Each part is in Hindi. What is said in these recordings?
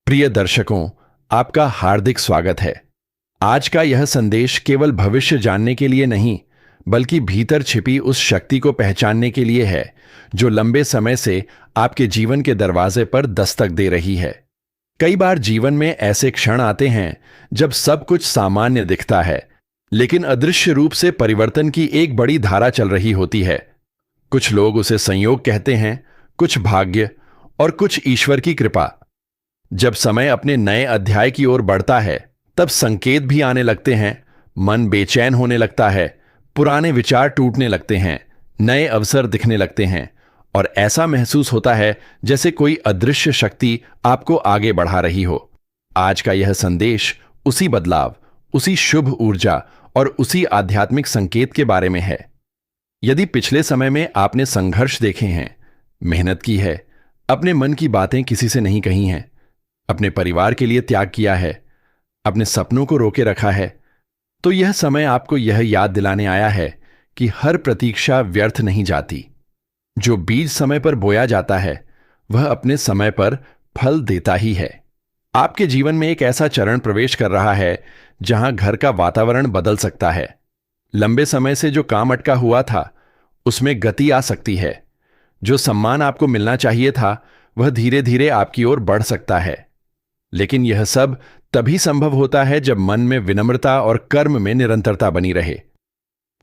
प्रिय दर्शकों, आपका हार्दिक स्वागत है। आज का यह संदेश केवल भविष्य जानने के लिए नहीं, बल्कि भीतर छिपी उस शक्ति को पहचानने के लिए है जो लंबे समय से आपके जीवन के दरवाजे पर दस्तक दे रही है। कई बार जीवन में ऐसे क्षण आते हैं जब सब कुछ सामान्य दिखता है, लेकिन अदृश्य रूप से परिवर्तन की एक बड़ी धारा चल रही होती है। कुछ लोग उसे संयोग कहते हैं, कुछ भाग्य और कुछ ईश्वर की कृपा। जब समय अपने नए अध्याय की ओर बढ़ता है, तब संकेत भी आने लगते हैं। मन बेचैन होने लगता है, पुराने विचार टूटने लगते हैं, नए अवसर दिखने लगते हैं और ऐसा महसूस होता है जैसे कोई अदृश्य शक्ति आपको आगे बढ़ा रही हो। आज का यह संदेश उसी बदलाव, उसी शुभ ऊर्जा और उसी आध्यात्मिक संकेत के बारे में है। यदि पिछले समय में आपने संघर्ष देखे हैं, मेहनत की है, अपने मन की बातें किसी से नहीं कही हैं, अपने परिवार के लिए त्याग किया है, अपने सपनों को रोके रखा है, तो यह समय आपको यह याद दिलाने आया है कि हर प्रतीक्षा व्यर्थ नहीं जाती। जो बीज समय पर बोया जाता है, वह अपने समय पर फल देता ही है। आपके जीवन में एक ऐसा चरण प्रवेश कर रहा है जहां घर का वातावरण बदल सकता है। लंबे समय से जो काम अटका हुआ था, उसमें गति आ सकती है। जो सम्मान आपको मिलना चाहिए था, वह धीरे धीरे आपकी ओर बढ़ सकता है। लेकिन यह सब तभी संभव होता है जब मन में विनम्रता और कर्म में निरंतरता बनी रहे।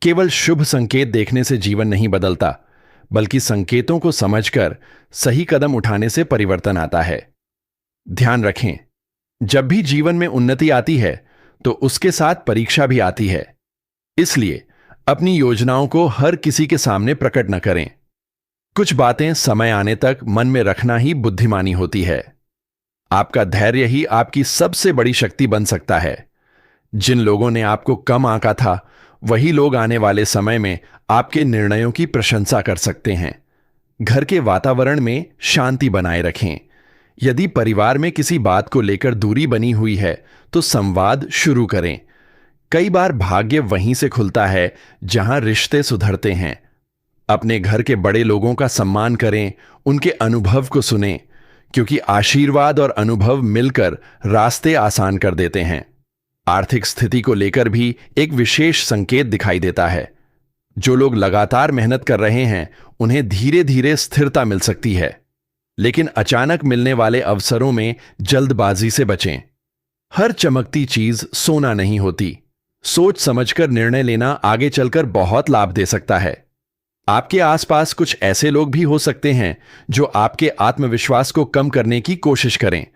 केवल शुभ संकेत देखने से जीवन नहीं बदलता, बल्कि संकेतों को समझकर सही कदम उठाने से परिवर्तन आता है। ध्यान रखें, जब भी जीवन में उन्नति आती है, तो उसके साथ परीक्षा भी आती है। इसलिए अपनी योजनाओं को हर किसी के सामने प्रकट न करें। कुछ बातें समय आने तक मन में रखना ही बुद्धिमानी होती है। आपका धैर्य ही आपकी सबसे बड़ी शक्ति बन सकता है। जिन लोगों ने आपको कम आंका था, वही लोग आने वाले समय में आपके निर्णयों की प्रशंसा कर सकते हैं। घर के वातावरण में शांति बनाए रखें। यदि परिवार में किसी बात को लेकर दूरी बनी हुई है, तो संवाद शुरू करें। कई बार भाग्य वहीं से खुलता है जहां रिश्ते सुधरते हैं। अपने घर के बड़े लोगों का सम्मान करें, उनके अनुभव को सुनें, क्योंकि आशीर्वाद और अनुभव मिलकर रास्ते आसान कर देते हैं। आर्थिक स्थिति को लेकर भी एक विशेष संकेत दिखाई देता है। जो लोग लगातार मेहनत कर रहे हैं, उन्हें धीरे धीरे स्थिरता मिल सकती है। लेकिन अचानक मिलने वाले अवसरों में जल्दबाजी से बचें। हर चमकती चीज सोना नहीं होती। सोच समझकर निर्णय लेना आगे चलकर बहुत लाभ दे सकता है। आपके आसपास कुछ ऐसे लोग भी हो सकते हैं जो आपके आत्मविश्वास को कम करने की कोशिश करें।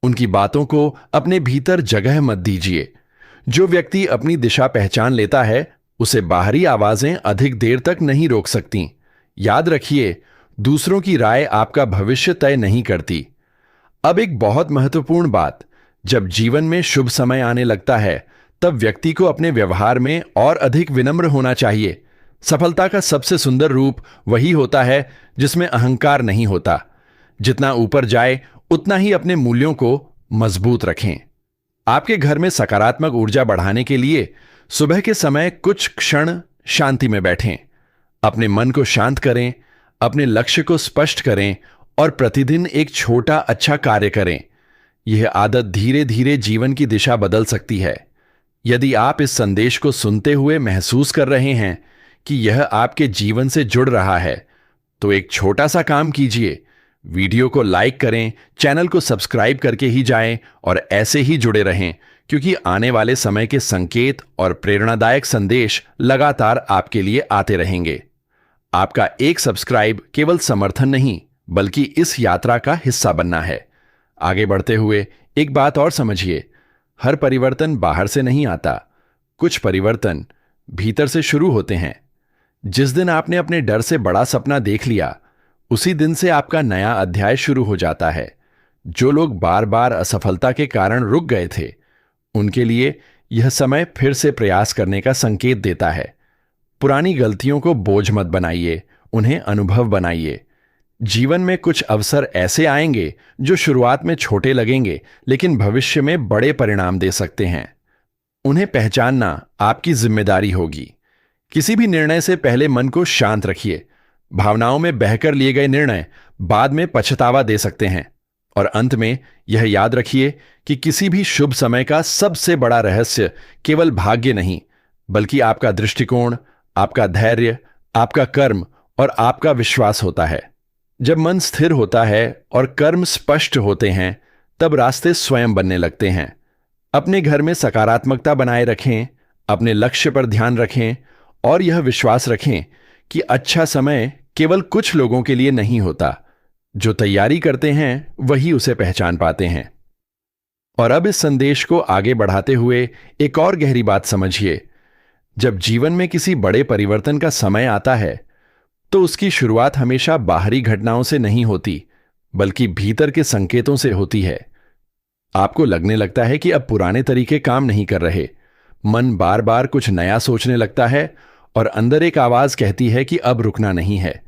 उनकी बातों को अपने भीतर जगह मत दीजिए। जो व्यक्ति अपनी दिशा पहचान लेता है, उसे बाहरी आवाजें अधिक देर तक नहीं रोक सकती। याद रखिए, दूसरों की राय आपका भविष्य तय नहीं करती। अब एक बहुत महत्वपूर्ण बात, जब जीवन में शुभ समय आने लगता है, तब व्यक्ति को अपने व्यवहार में और अधिक विनम्र होना चाहिए। सफलता का सबसे सुंदर रूप वही होता है जिसमें अहंकार नहीं होता। जितना ऊपर जाए, उतना ही अपने मूल्यों को मजबूत रखें। आपके घर में सकारात्मक ऊर्जा बढ़ाने के लिए सुबह के समय कुछ क्षण शांति में बैठें। अपने मन को शांत करें, अपने लक्ष्य को स्पष्ट करें और प्रतिदिन एक छोटा अच्छा कार्य करें। यह आदत धीरे धीरे जीवन की दिशा बदल सकती है। यदि आप इस संदेश को सुनते हुए महसूस कर रहे हैं कि यह आपके जीवन से जुड़ रहा है, तो एक छोटा सा काम कीजिए। वीडियो को लाइक करें, चैनल को सब्सक्राइब करके ही जाएं और ऐसे ही जुड़े रहें, क्योंकि आने वाले समय के संकेत और प्रेरणादायक संदेश लगातार आपके लिए आते रहेंगे। आपका एक सब्सक्राइब केवल समर्थन नहीं, बल्कि इस यात्रा का हिस्सा बनना है। आगे बढ़ते हुए एक बात और समझिए, हर परिवर्तन बाहर से नहीं आता। कुछ परिवर्तन भीतर से शुरू होते हैं। जिस दिन आपने अपने डर से बड़ा सपना देख लिया, उसी दिन से आपका नया अध्याय शुरू हो जाता है। जो लोग बार बार असफलता के कारण रुक गए थे, उनके लिए यह समय फिर से प्रयास करने का संकेत देता है। पुरानी गलतियों को बोझ मत बनाइए, उन्हें अनुभव बनाइए। जीवन में कुछ अवसर ऐसे आएंगे जो शुरुआत में छोटे लगेंगे, लेकिन भविष्य में बड़े परिणाम दे सकते हैं। उन्हें पहचानना आपकी जिम्मेदारी होगी। किसी भी निर्णय से पहले मन को शांत रखिए। भावनाओं में बहकर लिए गए निर्णय बाद में पछतावा दे सकते हैं। और अंत में यह याद रखिए कि किसी भी शुभ समय का सबसे बड़ा रहस्य केवल भाग्य नहीं, बल्कि आपका दृष्टिकोण, आपका धैर्य, आपका कर्म और आपका विश्वास होता है। जब मन स्थिर होता है और कर्म स्पष्ट होते हैं, तब रास्ते स्वयं बनने लगते हैं। अपने घर में सकारात्मकता बनाए रखें, अपने लक्ष्य पर ध्यान रखें और यह विश्वास रखें कि अच्छा समय केवल कुछ लोगों के लिए नहीं होता। जो तैयारी करते हैं वही उसे पहचान पाते हैं। और अब इस संदेश को आगे बढ़ाते हुए एक और गहरी बात समझिए। जब जीवन में किसी बड़े परिवर्तन का समय आता है, तो उसकी शुरुआत हमेशा बाहरी घटनाओं से नहीं होती, बल्कि भीतर के संकेतों से होती है। आपको लगने लगता है कि अब पुराने तरीके काम नहीं कर रहे, मन बार बार कुछ नया सोचने लगता है और अंदर एक आवाज कहती है कि अब रुकना नहीं है।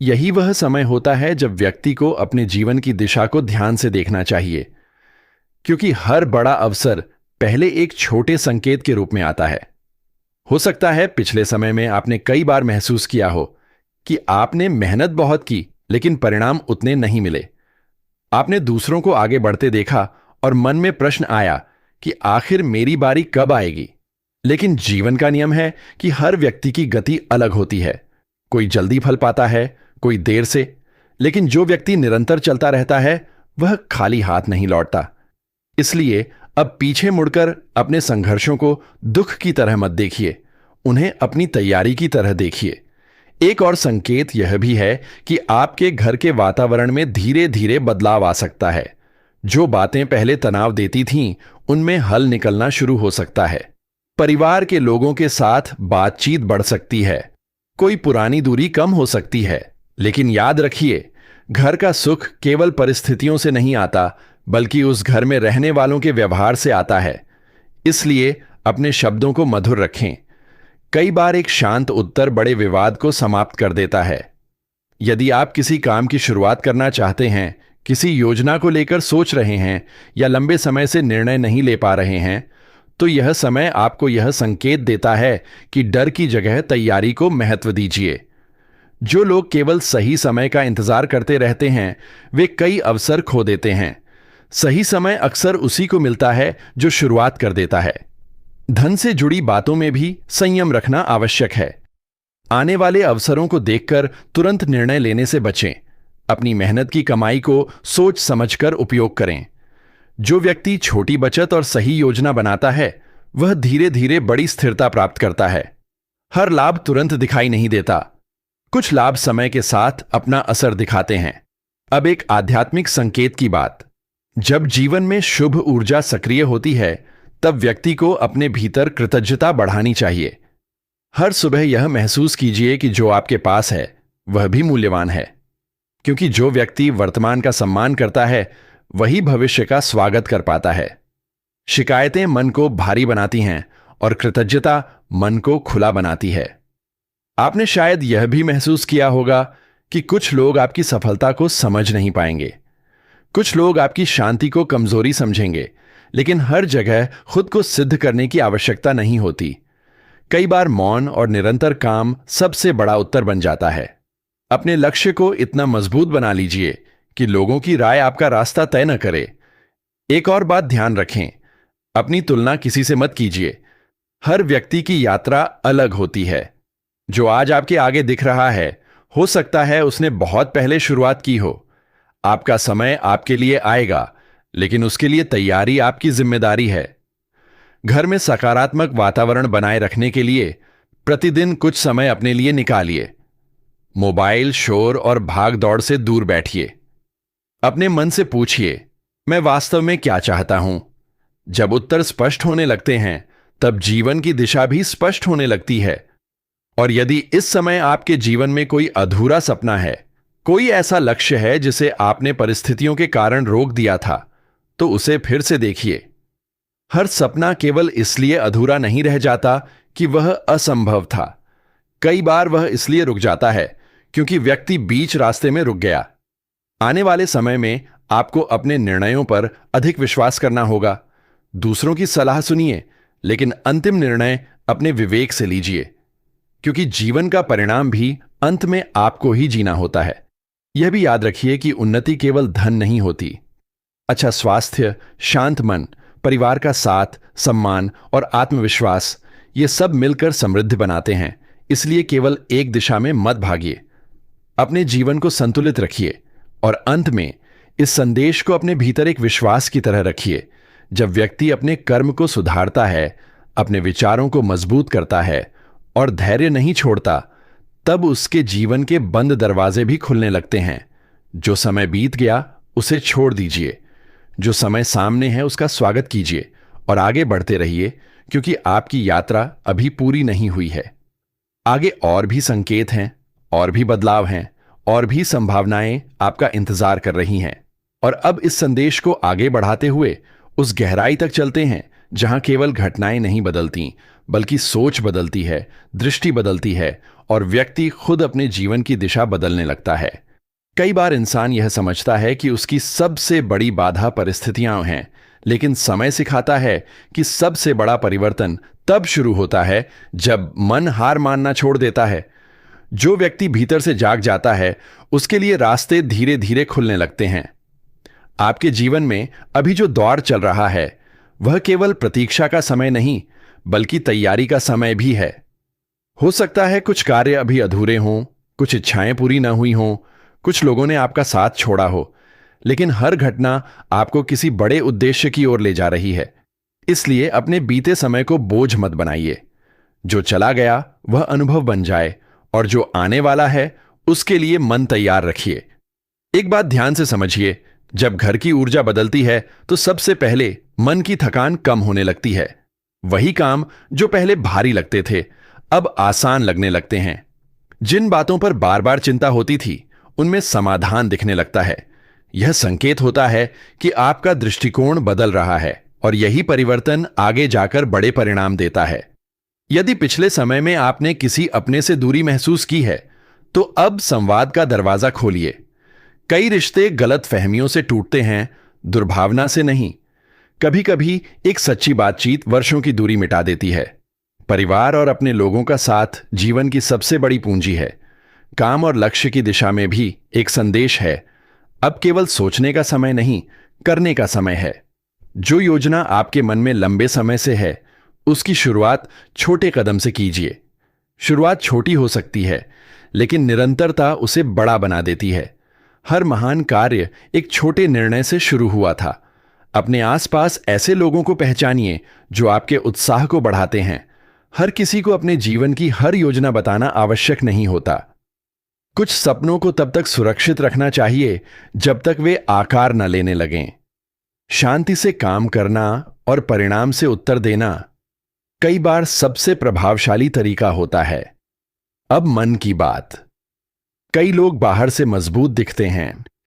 यही वह समय होता है जब व्यक्ति को अपने जीवन की दिशा को ध्यान से देखना चाहिए, क्योंकि हर बड़ा अवसर पहले एक छोटे संकेत के रूप में आता है। हो सकता है पिछले समय में आपने कई बार महसूस किया हो कि आपने मेहनत बहुत की, लेकिन परिणाम उतने नहीं मिले। आपने दूसरों को आगे बढ़ते देखा और मन में प्रश्न आया कि आखिर मेरी बारी कब आएगी। लेकिन जीवन का नियम है कि हर व्यक्ति की गति अलग होती है। कोई जल्दी फल पाता है, कोई देर से, लेकिन जो व्यक्ति निरंतर चलता रहता है वह खाली हाथ नहीं लौटता। इसलिए अब पीछे मुड़कर अपने संघर्षों को दुख की तरह मत देखिए, उन्हें अपनी तैयारी की तरह देखिए। एक और संकेत यह भी है कि आपके घर के वातावरण में धीरे धीरे बदलाव आ सकता है। जो बातें पहले तनाव देती थीं, उनमें हल निकलना शुरू हो सकता है। परिवार के लोगों के साथ बातचीत बढ़ सकती है, कोई पुरानी दूरी कम हो सकती है। लेकिन याद रखिए, घर का सुख केवल परिस्थितियों से नहीं आता, बल्कि उस घर में रहने वालों के व्यवहार से आता है। इसलिए अपने शब्दों को मधुर रखें। कई बार एक शांत उत्तर बड़े विवाद को समाप्त कर देता है। यदि आप किसी काम की शुरुआत करना चाहते हैं, किसी योजना को लेकर सोच रहे हैं या लंबे समय से निर्णय नहीं ले पा रहे हैं, तो यह समय आपको यह संकेत देता है कि डर की जगह तैयारी को महत्व दीजिए। जो लोग केवल सही समय का इंतजार करते रहते हैं, वे कई अवसर खो देते हैं। सही समय अक्सर उसी को मिलता है जो शुरुआत कर देता है। धन से जुड़ी बातों में भी संयम रखना आवश्यक है। आने वाले अवसरों को देखकर तुरंत निर्णय लेने से बचें। अपनी मेहनत की कमाई को सोच समझकर उपयोग करें। जो व्यक्ति छोटी बचत और सही योजना बनाता है, वह धीरे धीरे बड़ी स्थिरता प्राप्त करता है। हर लाभ तुरंत दिखाई नहीं देता, कुछ लाभ समय के साथ अपना असर दिखाते हैं। अब एक आध्यात्मिक संकेत की बात। जब जीवन में शुभ ऊर्जा सक्रिय होती है, तब व्यक्ति को अपने भीतर कृतज्ञता बढ़ानी चाहिए। हर सुबह यह महसूस कीजिए कि जो आपके पास है वह भी मूल्यवान है, क्योंकि जो व्यक्ति वर्तमान का सम्मान करता है वही भविष्य का स्वागत कर पाता है। शिकायतें मन को भारी बनाती हैं और कृतज्ञता मन को खुला बनाती है। आपने शायद यह भी महसूस किया होगा कि कुछ लोग आपकी सफलता को समझ नहीं पाएंगे, कुछ लोग आपकी शांति को कमजोरी समझेंगे, लेकिन हर जगह खुद को सिद्ध करने की आवश्यकता नहीं होती। कई बार मौन और निरंतर काम सबसे बड़ा उत्तर बन जाता है। अपने लक्ष्य को इतना मजबूत बना लीजिए कि लोगों की राय आपका रास्ता तय न करे। एक और बात ध्यान रखें, अपनी तुलना किसी से मत कीजिए। हर व्यक्ति की यात्रा अलग होती है। जो आज आपके आगे दिख रहा है, हो सकता है उसने बहुत पहले शुरुआत की हो। आपका समय आपके लिए आएगा, लेकिन उसके लिए तैयारी आपकी जिम्मेदारी है। घर में सकारात्मक वातावरण बनाए रखने के लिए प्रतिदिन कुछ समय अपने लिए निकालिए। मोबाइल, शोर और भाग दौड़ से दूर बैठिए। अपने मन से पूछिए, मैं वास्तव में क्या चाहता हूं? जब उत्तर स्पष्ट होने लगते हैं, तब जीवन की दिशा भी स्पष्ट होने लगती है। और यदि इस समय आपके जीवन में कोई अधूरा सपना है, कोई ऐसा लक्ष्य है जिसे आपने परिस्थितियों के कारण रोक दिया था, तो उसे फिर से देखिए। हर सपना केवल इसलिए अधूरा नहीं रह जाता कि वह असंभव था। कई बार वह इसलिए रुक जाता है क्योंकि व्यक्ति बीच रास्ते में रुक गया। आने वाले समय में आपको अपने निर्णयों पर अधिक विश्वास करना होगा। दूसरों की सलाह सुनिए, लेकिन अंतिम निर्णय अपने विवेक से लीजिए, क्योंकि जीवन का परिणाम भी अंत में आपको ही जीना होता है। यह भी याद रखिए कि उन्नति केवल धन नहीं होती, अच्छा स्वास्थ्य, शांत मन, परिवार का साथ, सम्मान और आत्मविश्वास, ये सब मिलकर समृद्ध बनाते हैं। इसलिए केवल एक दिशा में मत भागिए, अपने जीवन को संतुलित रखिए। और अंत में इस संदेश को अपने भीतर एक विश्वास की तरह रखिए। जब व्यक्ति अपने कर्म को सुधारता है, अपने विचारों को मजबूत करता है और धैर्य नहीं छोड़ता, तब उसके जीवन के बंद दरवाजे भी खुलने लगते हैं। जो समय बीत गया उसे छोड़ दीजिए, जो समय सामने है उसका स्वागत कीजिए और आगे बढ़ते रहिए, क्योंकि आपकी यात्रा अभी पूरी नहीं हुई है। आगे और भी संकेत हैं, और भी बदलाव हैं, और भी संभावनाएं आपका इंतजार कर रही हैं। और अब इस संदेश को आगे बढ़ाते हुए उस गहराई तक चलते हैं जहां केवल घटनाएं नहीं बदलती, बल्कि सोच बदलती है, दृष्टि बदलती है और व्यक्ति खुद अपने जीवन की दिशा बदलने लगता है। कई बार इंसान यह समझता है कि उसकी सबसे बड़ी बाधा परिस्थितियां हैं, लेकिन समय सिखाता है कि सबसे बड़ा परिवर्तन तब शुरू होता है जब मन हार मानना छोड़ देता है। जो व्यक्ति भीतर से जाग जाता है, उसके लिए रास्ते धीरे धीरे खुलने लगते हैं। आपके जीवन में अभी जो दौर चल रहा है, वह केवल प्रतीक्षा का समय नहीं, बल्कि तैयारी का समय भी है। हो सकता है कुछ कार्य अभी अधूरे हों, कुछ इच्छाएं पूरी ना हुई हों, कुछ लोगों ने आपका साथ छोड़ा हो, लेकिन हर घटना आपको किसी बड़े उद्देश्य की ओर ले जा रही है। इसलिए अपने बीते समय को बोझ मत बनाइए। जो चला गया वह अनुभव बन जाए, और जो आने वाला है उसके लिए मन तैयार रखिए। एक बात ध्यान से समझिए, जब घर की ऊर्जा बदलती है तो सबसे पहले मन की थकान कम होने लगती है। वही काम जो पहले भारी लगते थे, अब आसान लगने लगते हैं। जिन बातों पर बार बार चिंता होती थी, उनमें समाधान दिखने लगता है। यह संकेत होता है कि आपका दृष्टिकोण बदल रहा है, और यही परिवर्तन आगे जाकर बड़े परिणाम देता है। यदि पिछले समय में आपने किसी अपने से दूरी महसूस की है, तो अब संवाद का दरवाजा खोलिए। कई रिश्ते गलत फहमियों से टूटते हैं, दुर्भावना से नहीं। कभी कभी एक सच्ची बातचीत वर्षों की दूरी मिटा देती है। परिवार और अपने लोगों का साथ जीवन की सबसे बड़ी पूंजी है। काम और लक्ष्य की दिशा में भी एक संदेश है, अब केवल सोचने का समय नहीं, करने का समय है। जो योजना आपके मन में लंबे समय से है, उसकी शुरुआत छोटे कदम से कीजिए। शुरुआत छोटी हो सकती है, लेकिन निरंतरता उसे बड़ा बना देती है। हर महान कार्य एक छोटे निर्णय से शुरू हुआ था। अपने आसपास ऐसे लोगों को पहचानिए जो आपके उत्साह को बढ़ाते हैं। हर किसी को अपने जीवन की हर योजना बताना आवश्यक नहीं होता। कुछ सपनों को तब तक सुरक्षित रखना चाहिए जब तक वे आकार न लेने लगें। शांति से काम करना और परिणाम से उत्तर देना कई बार सबसे प्रभावशाली तरीका होता है। अब मन की बात। कई लोग बाहर से मजबूत दिखते हैं,